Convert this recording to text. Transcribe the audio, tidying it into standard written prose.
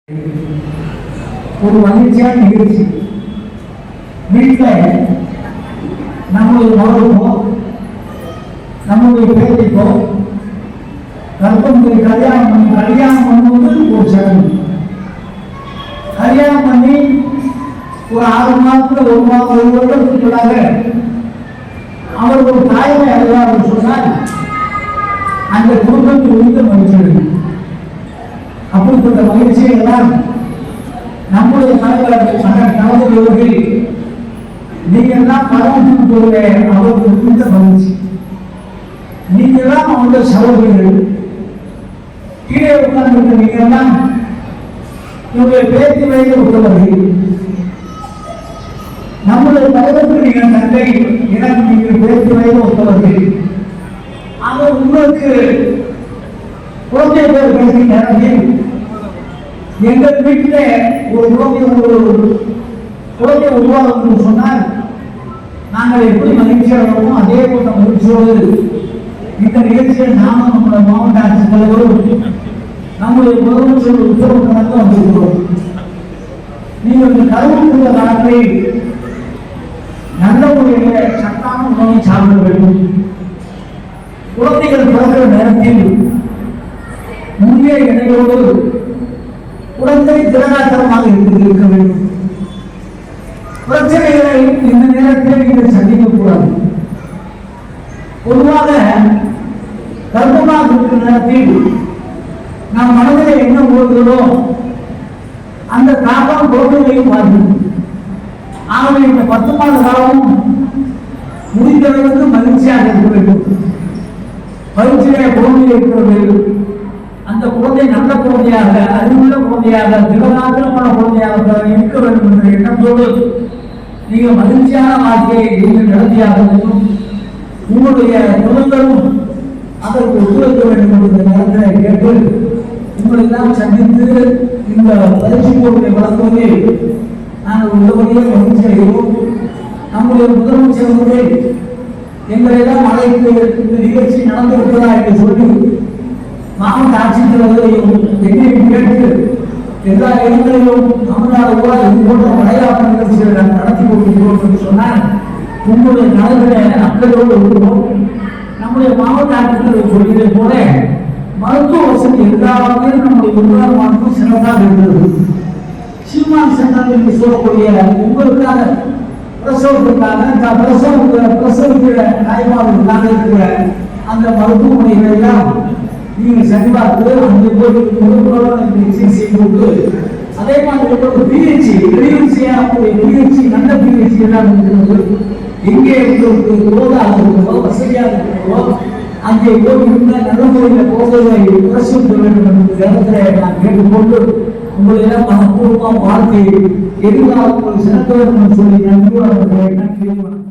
ஒரு மகிழ்ச்சியான நிகழ்ச்சி. வீட்டில் நம்முடைய மகளுக்கோ நம்முடைய பேத்திக்கோ கற்பனை கல்யாணம் பண்ணுவது ஒரு சடங்கு. கல்யாணம் பண்ணி ஒரு 6 மாதத்துல 1 மாதம் 1 வருடத்துக்குள்ளாக அவர் ஒரு தாய்மை அடைவார் சொன்னால் அந்த குடும்பத்தில் உள்ள மகிழ்ச்சி. அப்படிப்பட்ட மகிழ்ச்சியை எல்லாம் நம்முடைய தலைவர்கள் நீங்கள் தான் பரவ அவருக்கு குறித்த மகிழ்ச்சி. நீங்கள் தான் அவங்களுடைய சகோதரிகள். கீழே உட்கார்ந்து நீங்கள் தான் உங்களுடைய பேச்சு வயது உள்ளவர்கள். நம்முடைய தலைவருக்கு நீங்கள் தந்தை, எனக்கு நீங்கள் பேச்சு வயது ஒத்தவர்கள். ஆக உங்களுக்கு குழந்தை பேர் பேசுகிற நேரத்தில் எங்கள் வீட்டில் ஒரு குழந்தை உருவாகும் என்று சொன்னால் நாங்கள் எப்படி மகிழ்ச்சியாகிறோமோ அதே போன்ற மகிழ்ச்சியோடு இந்த நிகழ்ச்சியில் நாமும் நம்முடைய மாவட்ட ஆட்சித்தலைவரும் நம்முடைய முதலமைச்சர் உத்தரவு நடந்து வந்திருக்கிறோம். நீங்கள் இந்த கருவுக்குள்ள நாட்டை நல்ல முறையில் சத்தான உணவை சாப்பிட வேண்டும். குழந்தைகள் பிறக்கிற நேரத்தில் முக்கிய இணையோடு குழந்தை திறனாற்றமாக இருக்க வேண்டும். பிரச்சனைகளை இந்த நேரத்தில் நீங்கள் சந்திக்கக்கூடாது. பொதுவாக கர்ப்பமாக இருக்கிற நேரத்தில் நம் மனதில் என்ன ஓடுகிறதோ அந்த தாக்கம் குழந்தைகளையும் பாதிக்கும். ஆகவே இந்த 10 மாத காலமும் முடிந்தளவுக்கு மகிழ்ச்சியாக இருக்க வேண்டும். மகிழ்ச்சியாக குழந்தை இருக்கிறது. அந்த குழந்தை நல்ல குழந்தையாக, அறிவுள்ள குழந்தையாக, திறனாற்றமான குழந்தையாக இருக்க வேண்டும் என்ற எண்ணத்தோடு நீங்கள் மகிழ்ச்சியான வாழ்க்கையை நீங்கள் நடத்தியாக வேண்டும். உங்களுடைய குழந்தைகளும் அதற்கு ஒத்துழைக்க வேண்டும் என்ற நேரத்தில் கேட்டு உங்களெல்லாம் சந்தித்து இந்த பயிற்சி பொருளை வழங்குவதில் நாங்கள் உள்ளபடியே மகிழ்ச்சி அடைகிறோம். நம்முடைய முதலமைச்சர் அவர்கள் எங்களெல்லாம் அழைத்து இந்த நிகழ்ச்சி நடந்திருக்கிறதா என்று சொல்லி மாவட்ட ஆட்சித்தலைவரையும் என்னையும் கேட்டு எல்லா இடங்களிலும் தமிழ்நாடு கூட இது போன்ற விளையாட்டு நிகழ்ச்சிகளை நாங்கள் நடத்தி கொண்டிருக்கிறோம் என்று சொன்னால் உங்களுடைய நலன்களை அக்கறையோடு இருக்கிறோம். நம்முடைய மாவட்ட ஆட்சித்தலைவர் சொல்வதை போல மருத்துவ வசதி எல்லாமே நம்முடைய உருவாக்கமானது சிறப்பாக இருக்கிறது. சீமான் சென்டர் என்று சொல்லக்கூடிய உங்களுக்காக பிரசவத்திற்காக பிரசவிக்கிற தாய்மார்களுக்காக இருக்கிற அந்த மருத்துவமனைகள் எல்லாம் நீங்கள் சரிபார்த்து அந்த சிகிச்சை கொடுத்து அதே மாதிரி பிஹெச்சி டெலிவரி செய்யக்கூடிய பிஹெச்சி நல்ல பிஹெச்சி எல்லாம் இருக்கிறது. எங்கே இருக்கிறது போதாக இருக்கிறதோ வசதியாக இருக்கிறதோ அங்கே இருந்த நல்ல முறையில் போதை பிரசவிக்க வேண்டும் என்ற நேரத்தில் நான் கேட்டுக்கொண்டு உங்களெல்லாம் மனப்பூர்வமாக வாழ்க்கை எதிர்காலம் சிறக்க வேண்டும் சொல்லி நன்றி.